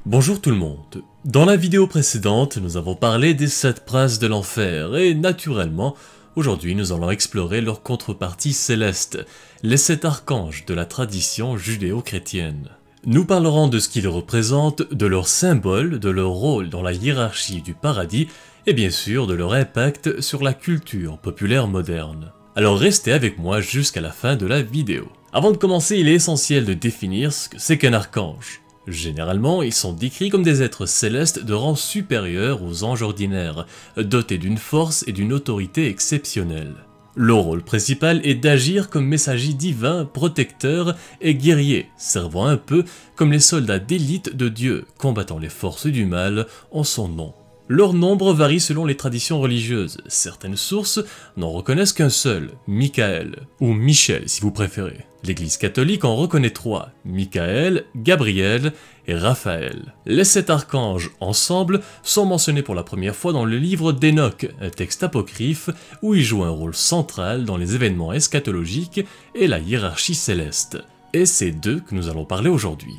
Bonjour tout le monde. Dans la vidéo précédente, nous avons parlé des 7 princes de l'enfer et naturellement, aujourd'hui nous allons explorer leur contrepartie céleste, les 7 archanges de la tradition judéo-chrétienne. Nous parlerons de ce qu'ils représentent, de leurs symboles, de leur rôle dans la hiérarchie du paradis et bien sûr de leur impact sur la culture populaire moderne. Alors restez avec moi jusqu'à la fin de la vidéo. Avant de commencer, il est essentiel de définir ce que c'est qu'un archange. Généralement, ils sont décrits comme des êtres célestes de rang supérieur aux anges ordinaires, dotés d'une force et d'une autorité exceptionnelles. Leur rôle principal est d'agir comme messagers divins, protecteurs et guerriers, servant un peu comme les soldats d'élite de Dieu, combattant les forces du mal en son nom. Leur nombre varie selon les traditions religieuses, certaines sources n'en reconnaissent qu'un seul, Michael, ou Michel si vous préférez. L'Église catholique en reconnaît 3, Michael, Gabriel et Raphaël. Les 7 archanges, ensemble, sont mentionnés pour la première fois dans le livre d'Enoch, un texte apocryphe où ils jouent un rôle central dans les événements eschatologiques et la hiérarchie céleste. Et c'est d'eux que nous allons parler aujourd'hui.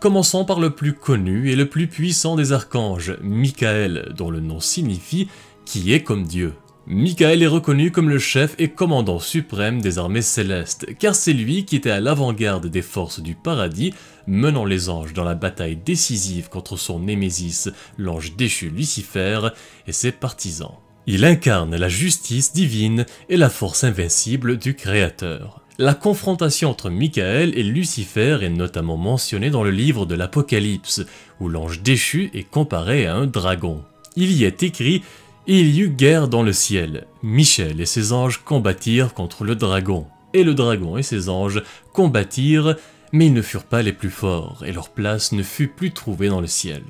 Commençons par le plus connu et le plus puissant des archanges, Michael, dont le nom signifie « qui est comme Dieu ». Michael est reconnu comme le chef et commandant suprême des armées célestes, car c'est lui qui était à l'avant-garde des forces du paradis, menant les anges dans la bataille décisive contre son némésis, l'ange déchu Lucifer, et ses partisans. Il incarne la justice divine et la force invincible du Créateur. La confrontation entre Michael et Lucifer est notamment mentionnée dans le livre de l'Apocalypse, où l'ange déchu est comparé à un dragon. Il y est écrit « Il y eut guerre dans le ciel. Michel et ses anges combattirent contre le dragon. Et le dragon et ses anges combattirent, mais ils ne furent pas les plus forts, et leur place ne fut plus trouvée dans le ciel. »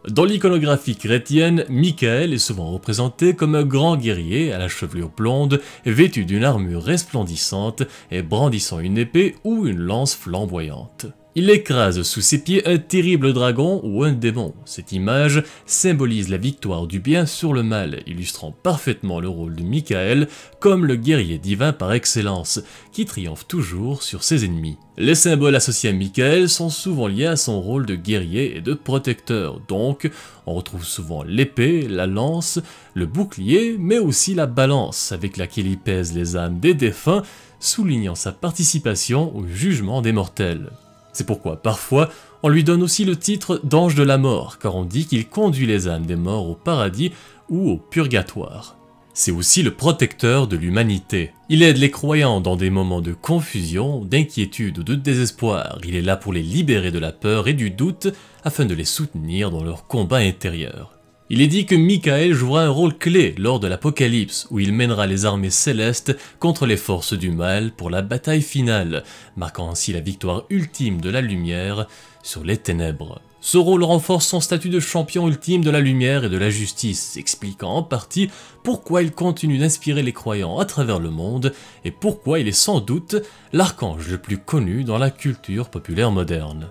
Dans l'iconographie chrétienne, Michael est souvent représenté comme un grand guerrier à la chevelure blonde, vêtu d'une armure resplendissante et brandissant une épée ou une lance flamboyante. Il écrase sous ses pieds un terrible dragon ou un démon. Cette image symbolise la victoire du bien sur le mal, illustrant parfaitement le rôle de Michael comme le guerrier divin par excellence, qui triomphe toujours sur ses ennemis. Les symboles associés à Michael sont souvent liés à son rôle de guerrier et de protecteur, donc on retrouve souvent l'épée, la lance, le bouclier, mais aussi la balance avec laquelle il pèse les âmes des défunts, soulignant sa participation au jugement des mortels. C'est pourquoi parfois on lui donne aussi le titre d'ange de la mort, car on dit qu'il conduit les âmes des morts au paradis ou au purgatoire. C'est aussi le protecteur de l'humanité. Il aide les croyants dans des moments de confusion, d'inquiétude ou de désespoir. Il est là pour les libérer de la peur et du doute afin de les soutenir dans leur combat intérieur. Il est dit que Michael jouera un rôle clé lors de l'Apocalypse, où il mènera les armées célestes contre les forces du mal pour la bataille finale, marquant ainsi la victoire ultime de la lumière sur les ténèbres. Ce rôle renforce son statut de champion ultime de la lumière et de la justice, expliquant en partie pourquoi il continue d'inspirer les croyants à travers le monde et pourquoi il est sans doute l'archange le plus connu dans la culture populaire moderne.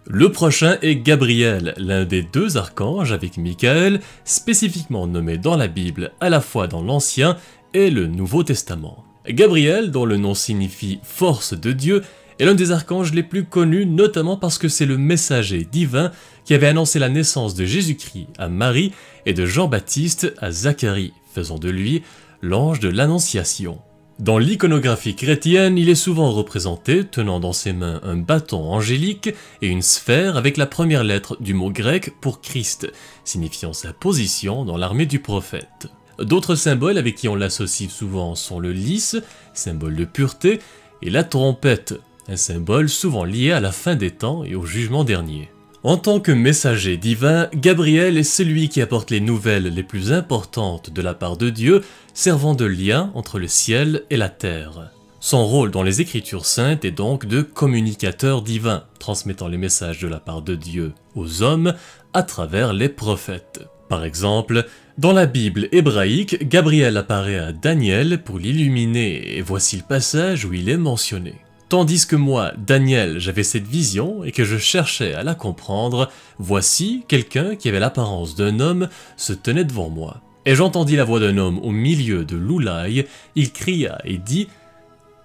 Le prochain est Gabriel, l'un des 2 archanges avec Michael, spécifiquement nommé dans la Bible à la fois dans l'Ancien et le Nouveau Testament. Gabriel, dont le nom signifie « force de Dieu », est l'un des archanges les plus connus, notamment parce que c'est le messager divin qui avait annoncé la naissance de Jésus-Christ à Marie et de Jean-Baptiste à Zacharie, faisant de lui l'ange de l'Annonciation. Dans l'iconographie chrétienne, il est souvent représenté tenant dans ses mains un bâton angélique et une sphère avec la première lettre du mot grec pour Christ, signifiant sa position dans l'armée du prophète. D'autres symboles avec qui on l'associe souvent sont le lys, symbole de pureté, et la trompette, un symbole souvent lié à la fin des temps et au jugement dernier. En tant que messager divin, Gabriel est celui qui apporte les nouvelles les plus importantes de la part de Dieu, servant de lien entre le ciel et la terre. Son rôle dans les Écritures saintes est donc de communicateur divin, transmettant les messages de la part de Dieu aux hommes à travers les prophètes. Par exemple, dans la Bible hébraïque, Gabriel apparaît à Daniel pour l'illuminer, et voici le passage où il est mentionné. Tandis que moi, Daniel, j'avais cette vision et que je cherchais à la comprendre, voici quelqu'un qui avait l'apparence d'un homme se tenait devant moi. Et j'entendis la voix d'un homme au milieu de l'oulaï, il cria et dit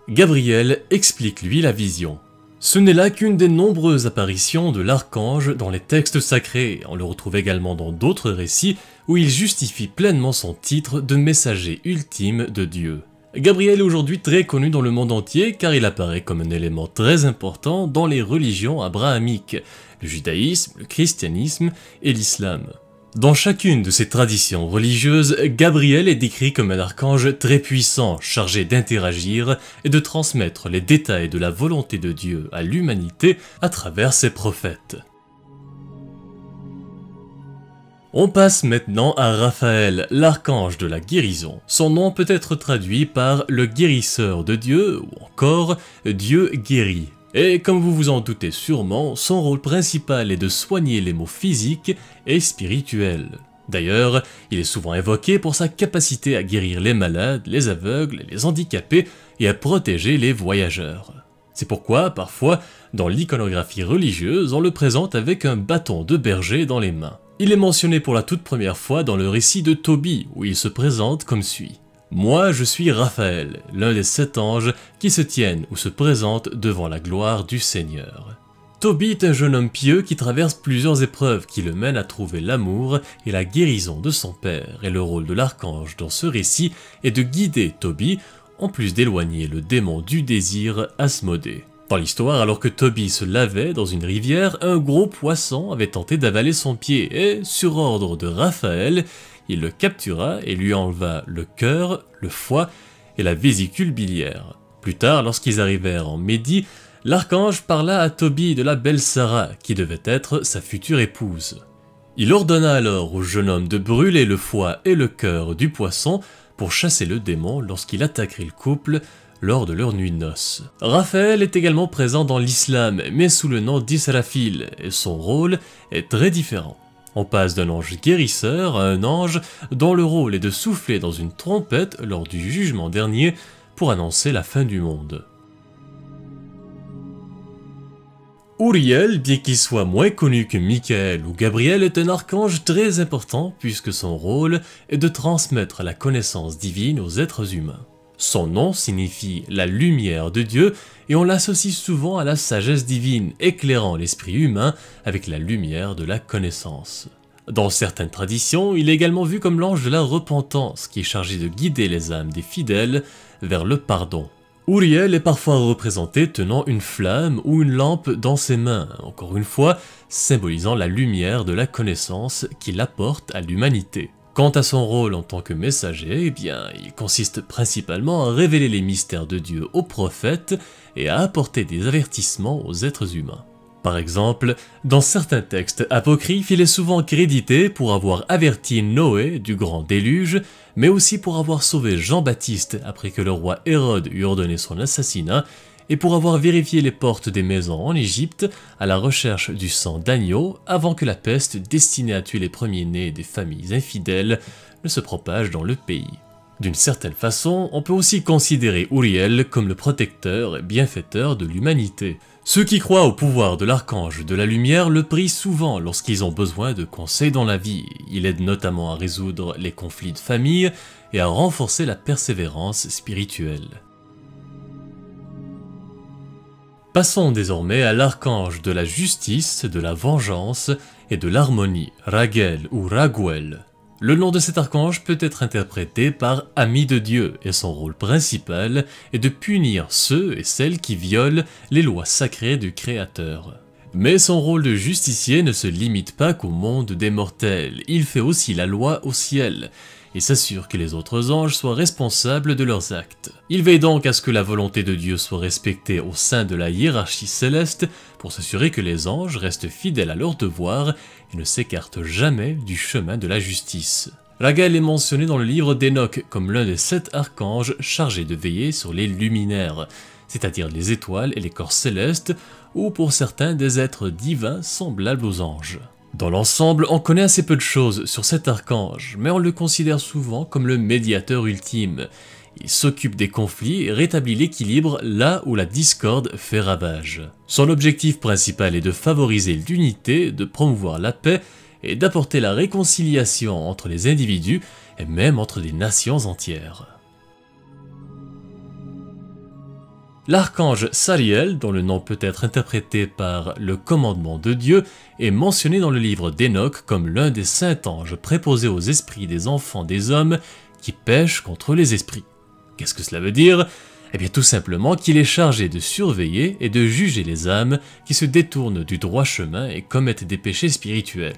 Gabriel explique lui la vision. Ce n'est là qu'une des nombreuses apparitions de l'archange dans les textes sacrés, on le retrouve également dans d'autres récits où il justifie pleinement son titre de messager ultime de Dieu. Gabriel est aujourd'hui très connu dans le monde entier car il apparaît comme un élément très important dans les religions abrahamiques, le judaïsme, le christianisme et l'islam. Dans chacune de ces traditions religieuses, Gabriel est décrit comme un archange très puissant, chargé d'interagir et de transmettre les détails de la volonté de Dieu à l'humanité à travers ses prophètes. On passe maintenant à Raphaël, l'archange de la guérison. Son nom peut être traduit par le guérisseur de Dieu ou encore Dieu guérit. Et comme vous vous en doutez sûrement, son rôle principal est de soigner les maux physiques et spirituels. D'ailleurs, il est souvent évoqué pour sa capacité à guérir les malades, les aveugles, les handicapés et à protéger les voyageurs. C'est pourquoi, parfois, dans l'iconographie religieuse, on le présente avec un bâton de berger dans les mains. Il est mentionné pour la toute première fois dans le récit de Tobie, où il se présente comme suit. « Moi, je suis Raphaël, l'un des 7 anges qui se tiennent ou se présentent devant la gloire du Seigneur. » Tobie est un jeune homme pieux qui traverse plusieurs épreuves qui le mènent à trouver l'amour et la guérison de son père, et le rôle de l'archange dans ce récit est de guider Tobie, en plus d'éloigner le démon du désir Asmodée. Dans l'histoire, alors que Tobie se lavait dans une rivière, un gros poisson avait tenté d'avaler son pied et, sur ordre de Raphaël, il le captura et lui enleva le cœur, le foie et la vésicule biliaire. Plus tard, lorsqu'ils arrivèrent en Médie, l'archange parla à Tobie de la belle Sarah, qui devait être sa future épouse. Il ordonna alors au jeune homme de brûler le foie et le cœur du poisson pour chasser le démon lorsqu'il attaquerait le couple lors de leur nuit de noces. Raphaël est également présent dans l'islam, mais sous le nom d'Israfil, et son rôle est très différent. On passe d'un ange guérisseur à un ange dont le rôle est de souffler dans une trompette lors du jugement dernier pour annoncer la fin du monde. Uriel, bien qu'il soit moins connu que Michael ou Gabriel, est un archange très important puisque son rôle est de transmettre la connaissance divine aux êtres humains. Son nom signifie la lumière de Dieu et on l'associe souvent à la sagesse divine, éclairant l'esprit humain avec la lumière de la connaissance. Dans certaines traditions, il est également vu comme l'ange de la repentance qui est chargé de guider les âmes des fidèles vers le pardon. Uriel est parfois représenté tenant une flamme ou une lampe dans ses mains, encore une fois symbolisant la lumière de la connaissance qu'il apporte à l'humanité. Quant à son rôle en tant que messager, eh bien, il consiste principalement à révéler les mystères de Dieu aux prophètes et à apporter des avertissements aux êtres humains. Par exemple, dans certains textes apocryphes, il est souvent crédité pour avoir averti Noé du grand déluge, mais aussi pour avoir sauvé Jean-Baptiste après que le roi Hérode eut ordonné son assassinat, et pour avoir vérifié les portes des maisons en Égypte à la recherche du sang d'agneau avant que la peste destinée à tuer les premiers-nés des familles infidèles ne se propage dans le pays. D'une certaine façon, on peut aussi considérer Uriel comme le protecteur et bienfaiteur de l'humanité. Ceux qui croient au pouvoir de l'archange de la lumière le prient souvent lorsqu'ils ont besoin de conseils dans la vie. Il aide notamment à résoudre les conflits de famille et à renforcer la persévérance spirituelle. Passons désormais à l'archange de la justice, de la vengeance et de l'harmonie, Raguel ou Raguel. Le nom de cet archange peut être interprété par ami de Dieu et son rôle principal est de punir ceux et celles qui violent les lois sacrées du Créateur. Mais son rôle de justicier ne se limite pas qu'au monde des mortels, il fait aussi la loi au ciel et s'assure que les autres anges soient responsables de leurs actes. Il veille donc à ce que la volonté de Dieu soit respectée au sein de la hiérarchie céleste pour s'assurer que les anges restent fidèles à leurs devoirs et ne s'écartent jamais du chemin de la justice. Raguel est mentionné dans le livre d'Enoch comme l'un des 7 archanges chargés de veiller sur les luminaires, c'est-à-dire les étoiles et les corps célestes, ou pour certains des êtres divins semblables aux anges. Dans l'ensemble, on connaît assez peu de choses sur cet archange, mais on le considère souvent comme le médiateur ultime. Il s'occupe des conflits et rétablit l'équilibre là où la discorde fait ravage. Son objectif principal est de favoriser l'unité, de promouvoir la paix et d'apporter la réconciliation entre les individus et même entre des nations entières. L'archange Sariel, dont le nom peut être interprété par le commandement de Dieu, est mentionné dans le livre d'Enoch comme l'un des saints anges préposés aux esprits des enfants des hommes qui pêchent contre les esprits. Qu'est-ce que cela veut dire? Eh bien tout simplement qu'il est chargé de surveiller et de juger les âmes qui se détournent du droit chemin et commettent des péchés spirituels.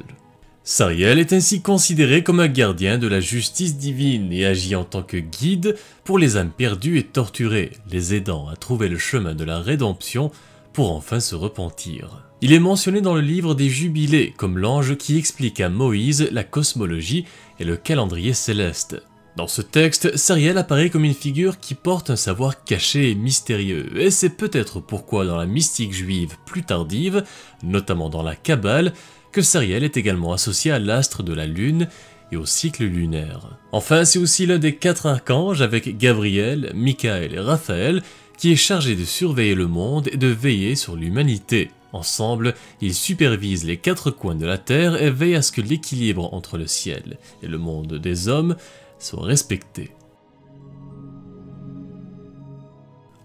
Sariel est ainsi considéré comme un gardien de la justice divine et agit en tant que guide pour les âmes perdues et torturées, les aidant à trouver le chemin de la rédemption pour enfin se repentir. Il est mentionné dans le livre des Jubilés comme l'ange qui explique à Moïse la cosmologie et le calendrier céleste. Dans ce texte, Sariel apparaît comme une figure qui porte un savoir caché et mystérieux, et c'est peut-être pourquoi dans la mystique juive plus tardive, notamment dans la Kabbale, que Sariel est également associé à l'astre de la lune et au cycle lunaire. Enfin, c'est aussi l'un des 4 archanges avec Gabriel, Michael et Raphaël qui est chargé de surveiller le monde et de veiller sur l'humanité. Ensemble, ils supervisent les 4 coins de la terre et veillent à ce que l'équilibre entre le ciel et le monde des hommes soit respecté.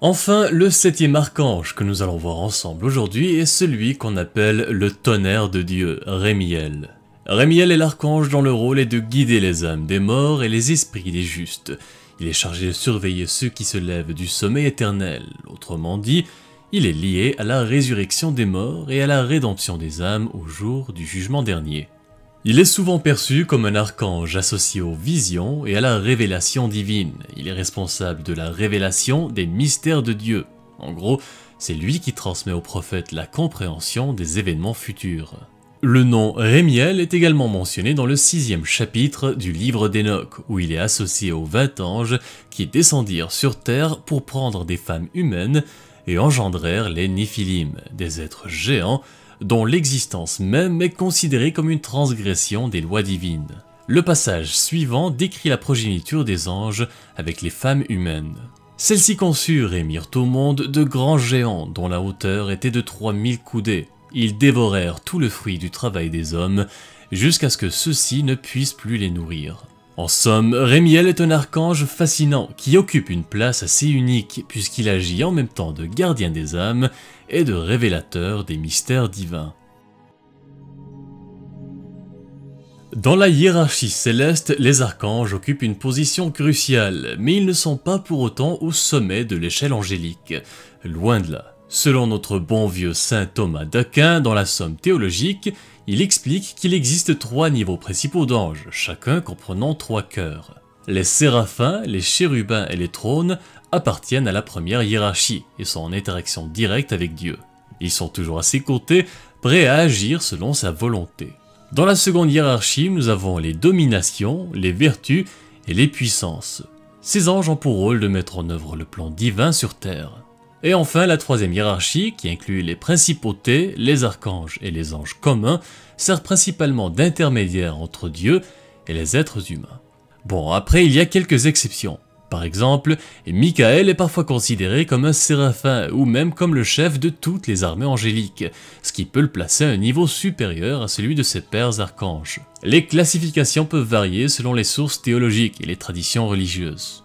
Enfin, le 7e archange que nous allons voir ensemble aujourd'hui est celui qu'on appelle le tonnerre de Dieu, Rémiel. Rémiel est l'archange dont le rôle est de guider les âmes des morts et les esprits des justes. Il est chargé de surveiller ceux qui se lèvent du sommeil éternel, autrement dit, il est lié à la résurrection des morts et à la rédemption des âmes au jour du jugement dernier. Il est souvent perçu comme un archange associé aux visions et à la révélation divine. Il est responsable de la révélation des mystères de Dieu. En gros, c'est lui qui transmet aux prophètes la compréhension des événements futurs. Le nom Rémiel est également mentionné dans le 6e chapitre du livre d'Enoch, où il est associé aux 20 anges qui descendirent sur terre pour prendre des femmes humaines et engendrèrent les Néphilim, des êtres géants, dont l'existence même est considérée comme une transgression des lois divines. Le passage suivant décrit la progéniture des anges avec les femmes humaines. Celles-ci conçurent et mirent au monde de grands géants dont la hauteur était de 3000 coudées. Ils dévorèrent tout le fruit du travail des hommes jusqu'à ce que ceux-ci ne puissent plus les nourrir. En somme, Rémiel est un archange fascinant qui occupe une place assez unique puisqu'il agit en même temps de gardien des âmes et de révélateur des mystères divins. Dans la hiérarchie céleste, les archanges occupent une position cruciale, mais ils ne sont pas pour autant au sommet de l'échelle angélique. Loin de là. Selon notre bon vieux saint Thomas d'Aquin, dans la Somme théologique, il explique qu'il existe 3 niveaux principaux d'anges, chacun comprenant 3 cœurs. Les séraphins, les chérubins et les trônes appartiennent à la première hiérarchie et sont en interaction directe avec Dieu. Ils sont toujours à ses côtés, prêts à agir selon sa volonté. Dans la seconde hiérarchie, nous avons les dominations, les vertus et les puissances. Ces anges ont pour rôle de mettre en œuvre le plan divin sur terre. Et enfin, la 3e hiérarchie, qui inclut les principautés, les archanges et les anges communs, sert principalement d'intermédiaire entre Dieu et les êtres humains. Bon, après il y a quelques exceptions. Par exemple, Michael est parfois considéré comme un séraphin ou même comme le chef de toutes les armées angéliques, ce qui peut le placer à un niveau supérieur à celui de ses pairs archanges. Les classifications peuvent varier selon les sources théologiques et les traditions religieuses.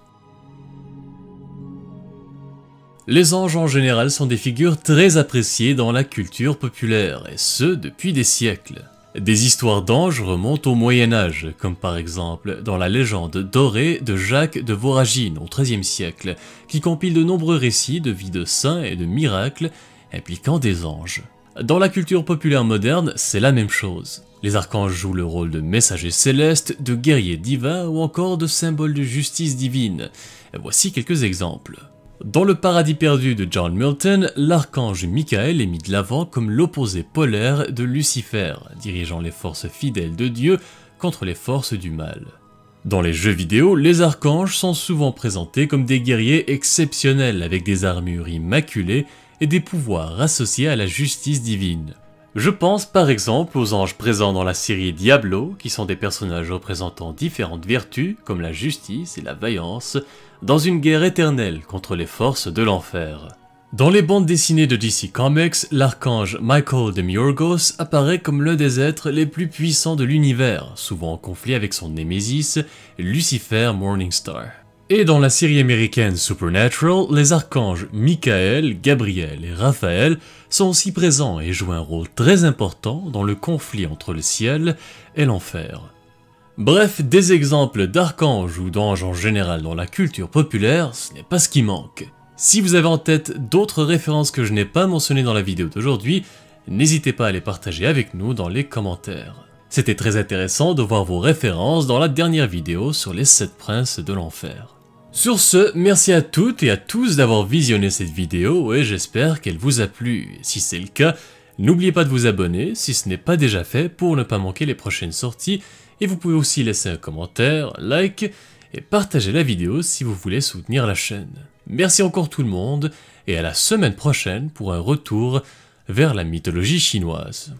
Les anges en général sont des figures très appréciées dans la culture populaire, et ce depuis des siècles. Des histoires d'anges remontent au Moyen-Âge, comme par exemple dans la légende dorée de Jacques de Voragine au XIIIe siècle, qui compile de nombreux récits de vie de saints et de miracles impliquant des anges. Dans la culture populaire moderne, c'est la même chose. Les archanges jouent le rôle de messagers célestes, de guerriers divins ou encore de symboles de justice divine. Voici quelques exemples. Dans le Paradis perdu de John Milton, l'archange Michael est mis de l'avant comme l'opposé polaire de Lucifer, dirigeant les forces fidèles de Dieu contre les forces du mal. Dans les jeux vidéo, les archanges sont souvent présentés comme des guerriers exceptionnels avec des armures immaculées et des pouvoirs associés à la justice divine. Je pense par exemple aux anges présents dans la série Diablo, qui sont des personnages représentant différentes vertus comme la justice et la vaillance, dans une guerre éternelle contre les forces de l'enfer. Dans les bandes dessinées de DC Comics, l'archange Michael Demiurgos apparaît comme l'un des êtres les plus puissants de l'univers, souvent en conflit avec son némésis, Lucifer Morningstar. Et dans la série américaine Supernatural, les archanges Michael, Gabriel et Raphaël sont aussi présents et jouent un rôle très important dans le conflit entre le ciel et l'enfer. Bref, des exemples d'archanges ou d'anges en général dans la culture populaire, ce n'est pas ce qui manque. Si vous avez en tête d'autres références que je n'ai pas mentionnées dans la vidéo d'aujourd'hui, n'hésitez pas à les partager avec nous dans les commentaires. C'était très intéressant de voir vos références dans la dernière vidéo sur les 7 princes de l'enfer. Sur ce, merci à toutes et à tous d'avoir visionné cette vidéo et j'espère qu'elle vous a plu. Si c'est le cas, n'oubliez pas de vous abonner si ce n'est pas déjà fait pour ne pas manquer les prochaines sorties et vous pouvez aussi laisser un commentaire, like et partager la vidéo si vous voulez soutenir la chaîne. Merci encore tout le monde et à la semaine prochaine pour un retour vers la mythologie chinoise.